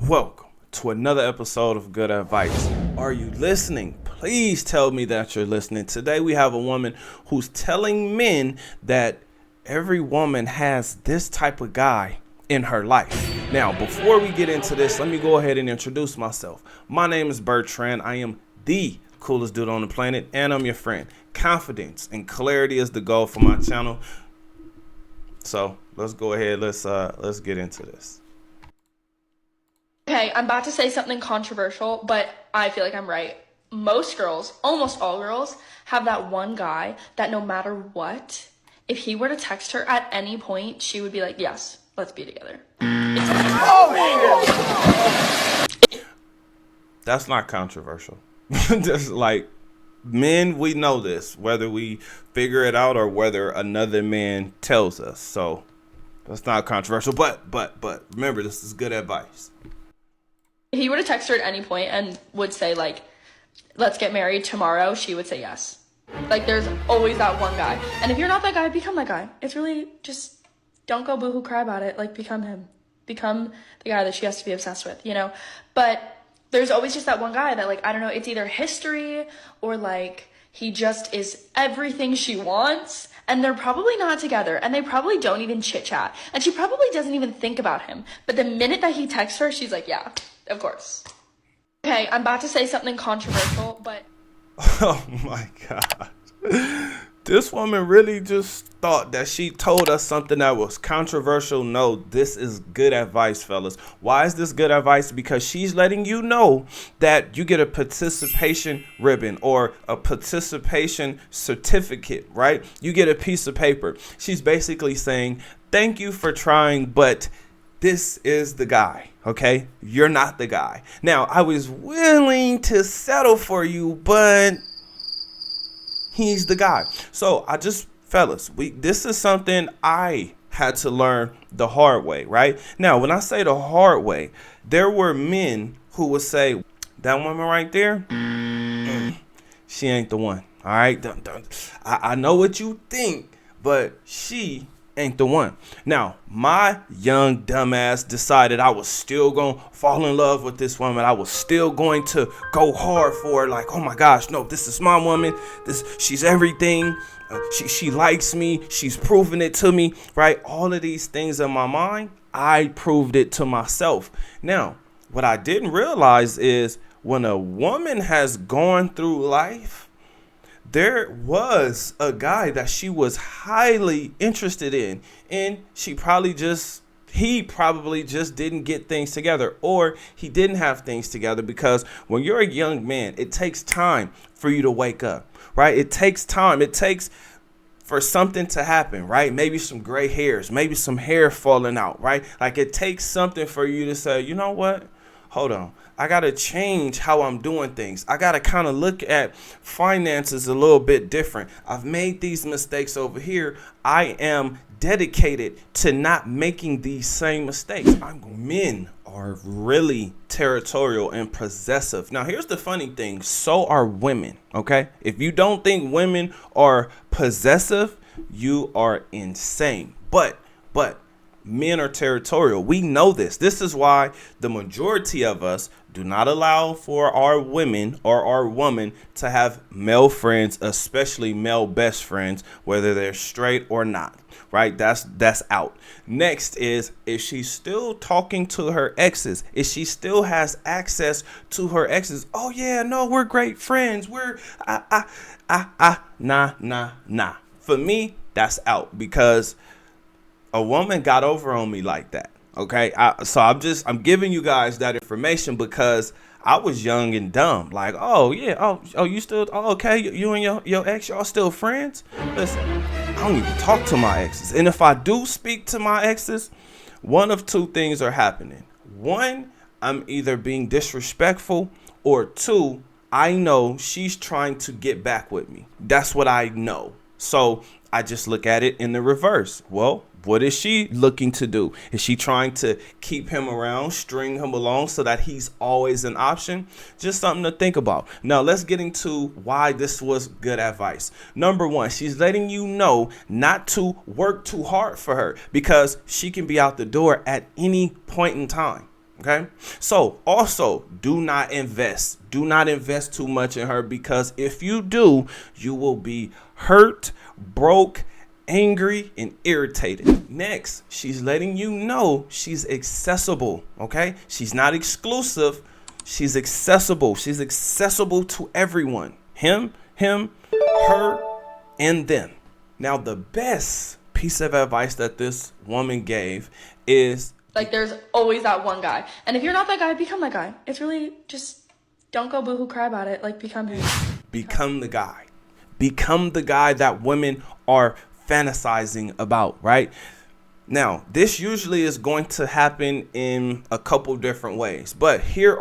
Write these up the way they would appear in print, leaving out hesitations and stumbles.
Welcome to another episode of Good Advice. Are you listening? Please tell me that you're listening. Today we have a woman who's telling men that every woman has this type of guy in her life. Now, before we get into this, let me go ahead and introduce myself. My name is Bertrand. I am the coolest dude on the planet, and I'm your friend. Confidence and clarity is the goal for my channel. So let's go ahead. Let's get into this. Okay, I'm about to say something controversial, but I feel like I'm right. Most girls, almost all girls, have that one guy that no matter what, if he were to text her at any point, she would be like, yes, let's be together. That's not controversial. Just like men, we know this, whether we figure it out or whether another man tells us. So that's not controversial. But remember, this is good advice. If he were to text her at any point and would say, like, let's get married tomorrow, she would say yes. Like, there's always that one guy. And if you're not that guy, become that guy. It's really just, don't go boohoo cry about it. Like, become him. Become the guy that she has to be obsessed with, you know? But there's always just that one guy that, like, I don't know, it's either history or, like, he just is everything she wants. And they're probably not together. And they probably don't even chit-chat. And she probably doesn't even think about him. But the minute that he texts her, she's like, yeah. Of course. Okay, I'm about to say something controversial, but... Oh my God. This woman really just thought that she told us something that was controversial. No, this is good advice, fellas. Why is this good advice? Because she's letting you know that you get a participation ribbon or a participation certificate, right? You get a piece of paper. She's basically saying, thank you for trying, but this is the guy, okay? You're not the guy. Now, I was willing to settle for you, but he's the guy. So fellas, this is something I had to learn the hard way, right? Now, when I say the hard way, there were men who would say, that woman right there, she ain't the one, all right? I know what you think, but she ain't the one. Now, my young dumbass decided I was still going to fall in love with this woman. I was still going to go hard for her. Like, oh my gosh, no, this is my woman. She's everything. She likes me. She's proving it to me, right? All of these things in my mind, I proved it to myself. Now, what I didn't realize is when a woman has gone through life, there was a guy that she was highly interested in, and he probably just didn't get things together, or he didn't have things together, because when you're a young man, it takes time for you to wake up, right? It takes time. It takes for something to happen, right? Maybe some gray hairs, maybe some hair falling out, right? Like, it takes something for you to say, you know what? Hold on. I got to change how I'm doing things. I got to kind of look at finances a little bit different. I've made these mistakes over here. I am dedicated to not making these same mistakes. Men are really territorial and possessive. Now, here's the funny thing. So are women, okay? If you don't think women are possessive, you are insane. But men are territorial. We know this. This is why the majority of us do not allow for our women or our woman to have male friends, especially male best friends, whether they're straight or not, right? That's out. Next is, if she's still talking to her exes, if she still has access to her exes, oh yeah, no, we're great friends. Nah. For me, that's out, because a woman got over on me like that. Okay. I'm giving you guys that information because I was young and dumb. Like, oh yeah. Oh, you still, okay. You and your ex, y'all still friends? Listen, I don't even talk to my exes. And if I do speak to my exes, one of two things are happening. One, I'm either being disrespectful, or two, I know she's trying to get back with me. That's what I know. So I just look at it in the reverse. Well, what is she looking to do? Is she trying to keep him around, string him along so that he's always an option? Just something to think about. Now, let's get into why this was good advice. Number one, she's letting you know not to work too hard for her because she can be out the door at any point in time. Okay. So also do not invest. Do not invest too much in her, because if you do, you will be hurt, broke, angry, and irritated. Next, she's letting you know she's accessible. Okay. She's not exclusive. She's accessible. She's accessible to everyone. Him, her, and them. Now, the best piece of advice that this woman gave is, like, there's always that one guy. And if you're not that guy, become that guy. It's really just, don't go boohoo cry about it. Like, become him. Become the guy. Become the guy that women are fantasizing about, right? Now, this usually is going to happen in a couple different ways, but here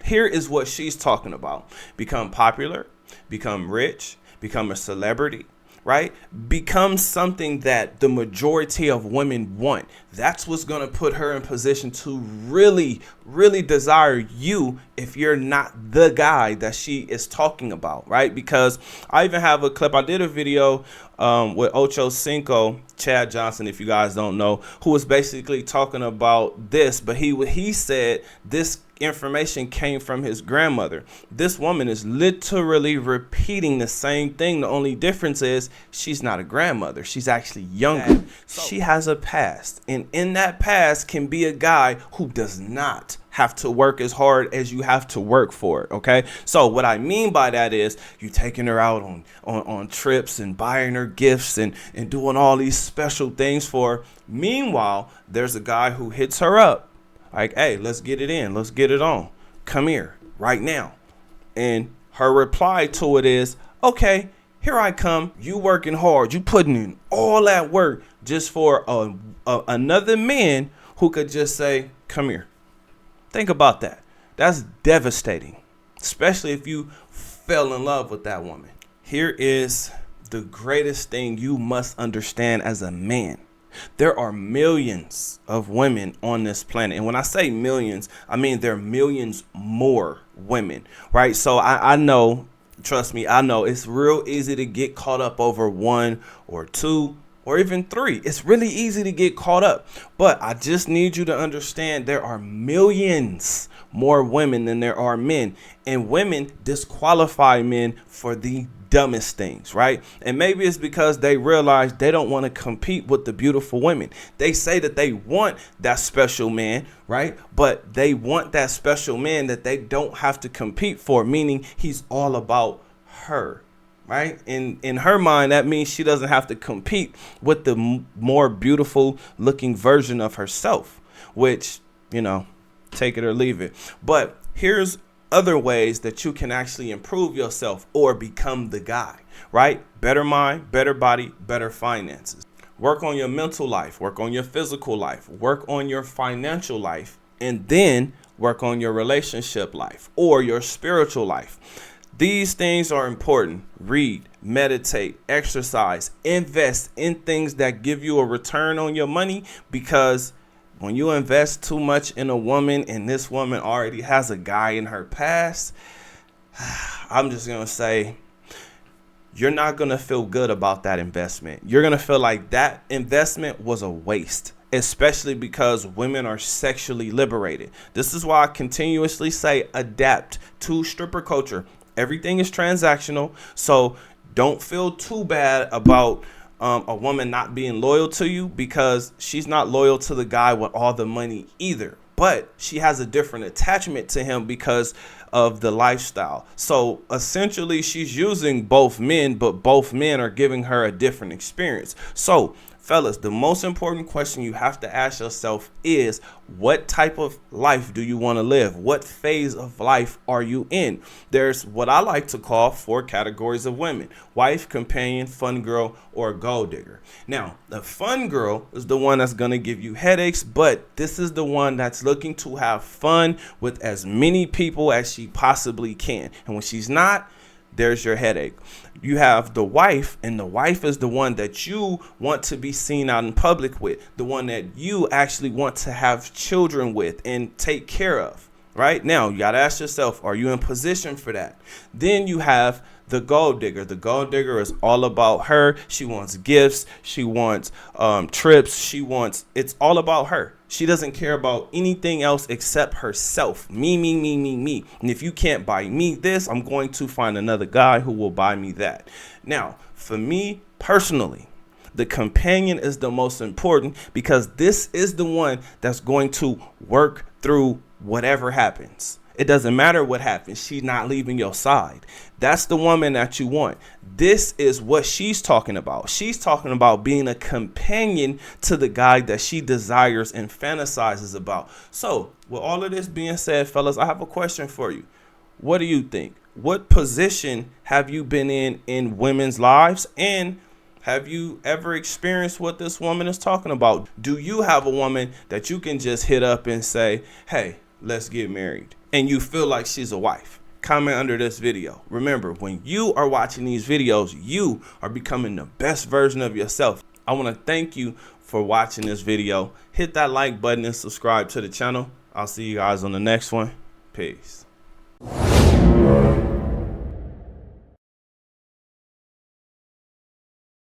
is what she's talking about. Become popular, become rich, become a celebrity, right? Become something that the majority of women want. That's what's going to put her in position to really, really desire you if you're not the guy that she is talking about, right? Because I even have a clip. I did a video with Ocho Cinco, Chad Johnson, if you guys don't know, who was basically talking about this, but he said this information came from his grandmother. This woman is literally repeating the same thing. The only difference is she's not a grandmother. She's actually younger. She has a past, and in that past can be a guy who does not have to work as hard as you have to work for it. Okay. So what I mean by that is you taking her out on trips and buying her gifts and doing all these special things for her. Meanwhile, there's a guy who hits her up like, hey, let's get it in. Let's get it on. Come here right now. And her reply to it is, okay, here I come. You working hard. You putting in all that work just for another man who could just say, come here. Think about that. That's devastating, especially if you fell in love with that woman. Here is the greatest thing you must understand as a man. There are millions of women on this planet. And when I say millions, I mean there are millions more women, right? So I know, trust me, I know it's real easy to get caught up over one or two or even three. It's really easy to get caught up. But I just need you to understand there are millions more women than there are men. And women disqualify men for the dumbest things, right? And maybe it's because they realize they don't want to compete with the beautiful women. They say that they want that special man, right? But they want that special man that they don't have to compete for, meaning he's all about her. Right. In her mind, that means she doesn't have to compete with the more beautiful looking version of herself, which, you know, take it or leave it. But here's other ways that you can actually improve yourself or become the guy. Right. Better mind, better body, better finances. Work on your mental life, work on your physical life, work on your financial life, and then work on your relationship life or your spiritual life. These things are important. Read, meditate, exercise, invest in things that give you a return on your money, because when you invest too much in a woman and this woman already has a guy in her past, I'm just going to say you're not going to feel good about that investment. You're going to feel like that investment was a waste, especially because women are sexually liberated. This is why I continuously say adapt to stripper culture. Everything is transactional, so don't feel too bad about a woman not being loyal to you, because she's not loyal to the guy with all the money either. But she has a different attachment to him because of the lifestyle. So essentially, she's using both men, but both men are giving her a different experience. So fellas, the most important question you have to ask yourself is, what type of life do you want to live? What phase of life are you in? There's what I like to call 4 categories of women: wife, companion, fun girl, or gold digger. Now, the fun girl is the one that's going to give you headaches, but this is the one that's looking to have fun with as many people as she possibly can. And when she's not, there's your headache. You have the wife, and the wife is the one that you want to be seen out in public with, the one that you actually want to have children with and take care of. Right now, you got to ask yourself, are you in position for that? Then you have The gold digger. The gold digger is all about her. She wants gifts. She wants trips. It's all about her. She doesn't care about anything else except herself. Me, me, me, me, me. And if you can't buy me this, I'm going to find another guy who will buy me that. Now, for me personally, the companion is the most important, because this is the one that's going to work through whatever happens. It doesn't matter what happens. She's not leaving your side. That's the woman that you want. This is what she's talking about. She's talking about being a companion to the guy that she desires and fantasizes about. So with all of this being said, fellas, I have a question for you. What do you think? What position have you been in women's lives? And have you ever experienced what this woman is talking about? Do you have a woman that you can just hit up and say, hey, let's get married, and you feel like she's a wife? Comment under this video. Remember, when you are watching these videos, you are becoming the best version of yourself. I want to thank you for watching this video. Hit that like button and subscribe to the channel. I'll see you guys on the next one. Peace.